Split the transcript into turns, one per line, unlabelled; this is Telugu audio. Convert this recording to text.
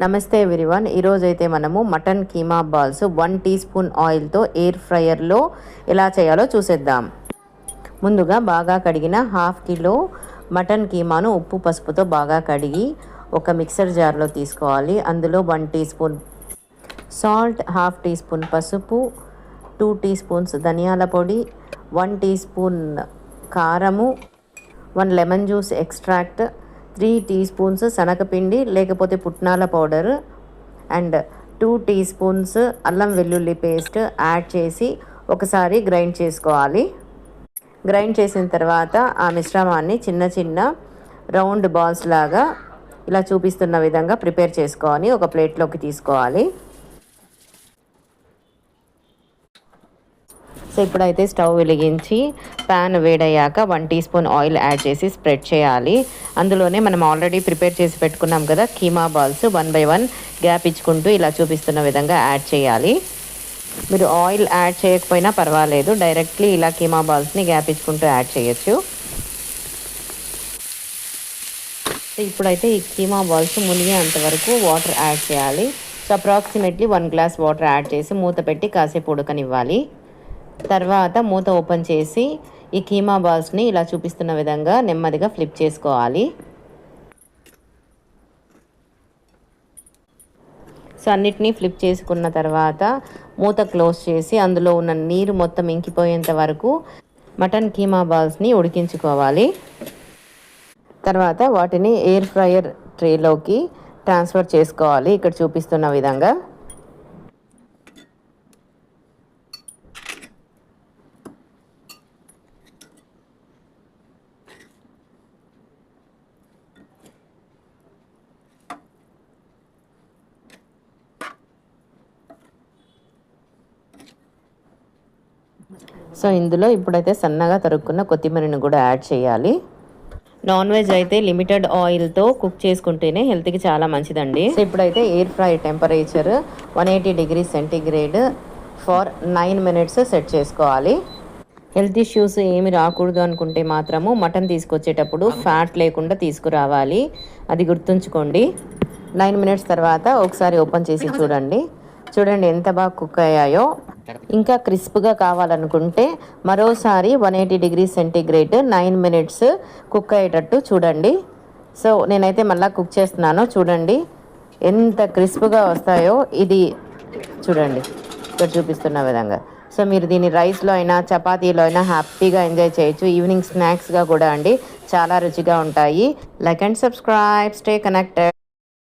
నమస్తే ఎవ్రీవన్. ఈరోజు అయితే మనము mutton keema balls 1 teaspoon ఆయిల్తో ఎయిర్ ఫ్రైయర్లో ఎలా చేయాలో చూసేద్దాం. ముందుగా బాగా కడిగిన 1/2 కిలో మటన్ కీమాను ఉప్పు పసుపుతో బాగా కడిగి ఒక మిక్సర్ జార్లో తీసుకోవాలి. అందులో 1 teaspoon salt, 1/2 teaspoon పసుపు, 2 టీ స్పూన్స్ ధనియాల పొడి, 1 టీ స్పూన్ కారము, 1 lemon juice extract, 3 teaspoons శనగపిండి లేకపోతే పుట్నాల పౌడర్ అండ్ 2 టీ స్పూన్స్ అల్లం వెల్లుల్లి పేస్ట్ యాడ్ చేసి ఒకసారి గ్రైండ్ చేసుకోవాలి. గ్రైండ్ చేసిన తర్వాత ఆ మిశ్రమాన్ని చిన్న చిన్న రౌండ్ బాల్స్ లాగా ఇలా చూపిస్తున్న విధంగా ప్రిపేర్ చేసుకొని ఒక ప్లేట్లోకి తీసుకోవాలి. సో ఇప్పుడైతే స్టవ్ వెలిగించి ప్యాన్ వేడయ్యాక 1 టీ స్పూన్ ఆయిల్ యాడ్ చేసి స్ప్రెడ్ చేయాలి. అందులోనే మనం ఆల్రెడీ ప్రిపేర్ చేసి పెట్టుకున్నాం కదా కీమా బాల్స్ 1 బై 1 గ్యాప్ ఇచ్చుకుంటూ ఇలా చూపిస్తున్న విధంగా యాడ్ చేయాలి. మీరు ఆయిల్ యాడ్ చేయకపోయినా పర్వాలేదు, డైరెక్ట్లీ ఇలా కీమా బాల్స్ని గ్యాప్ ఇచ్చుకుంటూ యాడ్ చేయొచ్చు. సో ఇప్పుడైతే ఈ కీమా బాల్స్ మునిగేంత వరకు వాటర్ యాడ్ చేయాలి. So approximately 1 glass water add చేసి మూత పెట్టి కాసేపు ఉడకనివ్వాలి. తర్వాత మూత ఓపెన్ చేసి ఈ కీమా బాల్స్ని ఇలా చూపిస్తున్న విధంగా నెమ్మదిగా ఫ్లిప్ చేసుకోవాలి. సో అన్నిటినీ ఫ్లిప్ చేసుకున్న తర్వాత మూత క్లోజ్ చేసి అందులో ఉన్న నీరు మొత్తం ఇంకిపోయేంత వరకు మటన్ కీమా బాల్స్ని ఉడికించుకోవాలి. తర్వాత వాటిని ఎయిర్ ఫ్రైయర్ ట్రేలోకి ట్రాన్స్ఫర్ చేసుకోవాలి ఇక్కడ చూపిస్తున్న విధంగా. సో ఇందులో ఇప్పుడైతే సన్నగా తరుక్కున్న కొత్తిమీరని కూడా యాడ్ చేయాలి. నాన్ వెజ్ అయితే లిమిటెడ్ ఆయిల్తో కుక్ చేసుకుంటేనే హెల్త్కి చాలా మంచిదండి. సో ఇప్పుడైతే air fry temperature 180 degree centigrade for 9 minutes set చేసుకోవాలి. హెల్త్ ఇష్యూస్ ఏమి రాకూడదు అనుకుంటే మాత్రము మటన్ తీసుకొచ్చేటప్పుడు ఫ్యాట్ లేకుండా తీసుకురావాలి, అది గుర్తుంచుకోండి. 9 మినిట్స్ తర్వాత ఒకసారి ఓపెన్ చేసి చూడండి ఎంత బాగా కుక్ అయ్యాయో. ఇంకా క్రిస్ప్గా కావాలనుకుంటే మరోసారి 180 డిగ్రీ సెంటీగ్రేడ్ 9 మినిట్స్ కుక్ అయ్యేటట్టు చూడండి. సో నేనైతే మళ్ళీ కుక్ చేస్తున్నాను, చూడండి ఎంత క్రిస్ప్గా వస్తాయో. ఇది చూడండి ఇక్కడ చూపిస్తున్న విధంగా. సో మీరు దీన్ని రైస్లో అయినా చపాతీలో అయినా హ్యాపీగా ఎంజాయ్ చేయొచ్చు. ఈవినింగ్ స్నాక్స్గా కూడా అండి చాలా రుచిగా ఉంటాయి. Like and subscribe, stay connected.